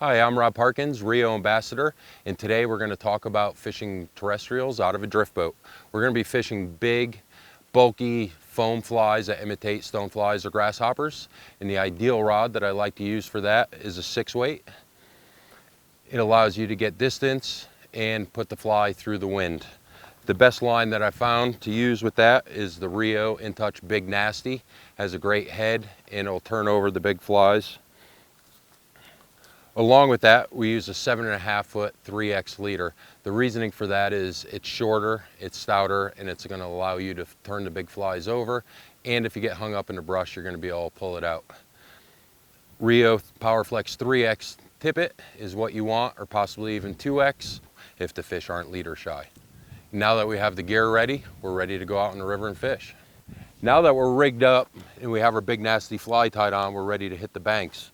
Hi, I'm Rob Parkins, Rio Ambassador, and today we're going to talk about fishing terrestrials out of a drift boat. We're going to be fishing big, bulky foam flies that imitate stone flies or grasshoppers, and the ideal rod that I like to use for that is a 6-weight. It allows you to get distance and put the fly through the wind. The best line that I found to use with that is the Rio In Touch Big Nasty. Has a great head and it'll turn over the big flies. Along with that, we use a 7.5 foot 3X leader. The reasoning for that is it's shorter, it's stouter, and it's going to allow you to turn the big flies over. And if you get hung up in the brush, you're going to be able to pull it out. Rio PowerFlex 3X tippet is what you want, or possibly even 2X if the fish aren't leader shy. Now that we have the gear ready, we're ready to go out in the river and fish. Now that we're rigged up and we have our big nasty fly tied on, we're ready to hit the banks.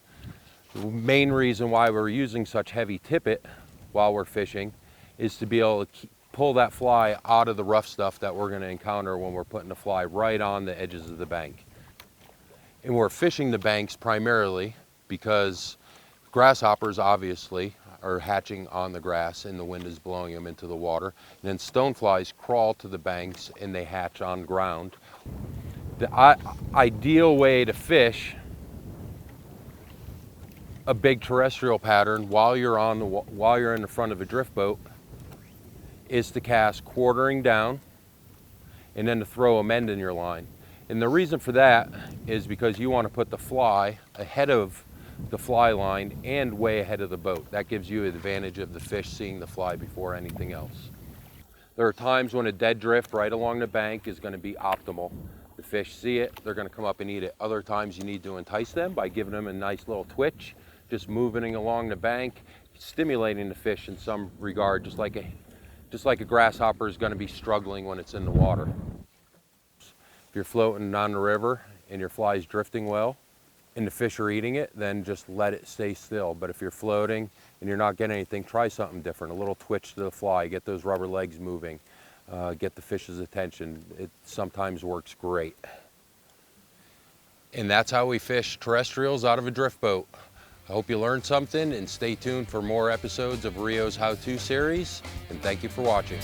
The main reason why we're using such heavy tippet while we're fishing is to be able to pull that fly out of the rough stuff that we're going to encounter when we're putting the fly right on the edges of the bank. And we're fishing the banks primarily because grasshoppers obviously are hatching on the grass and the wind is blowing them into the water. And then stoneflies crawl to the banks and they hatch on ground. The ideal way to fish a big terrestrial pattern while you're in the front of a drift boat is to cast quartering down and then to throw a mend in your line. And the reason for that is because you want to put the fly ahead of the fly line and way ahead of the boat. That gives you the advantage of the fish seeing the fly before anything else. There are times when a dead drift right along the bank is going to be optimal. The fish see it, they're going to come up and eat it. Other times you need to entice them by giving them a nice little twitch, just moving along the bank, stimulating the fish in some regard, just like a grasshopper is going to be struggling when it's in the water. If you're floating on the river and your fly's drifting well and the fish are eating it, then just let it stay still. But if you're floating and you're not getting anything, try something different. A little twitch to the fly, get those rubber legs moving, get the fish's attention. It sometimes works great. And that's how we fish terrestrials out of a drift boat. I hope you learned something, and stay tuned for more episodes of Rio's How To series, and thank you for watching.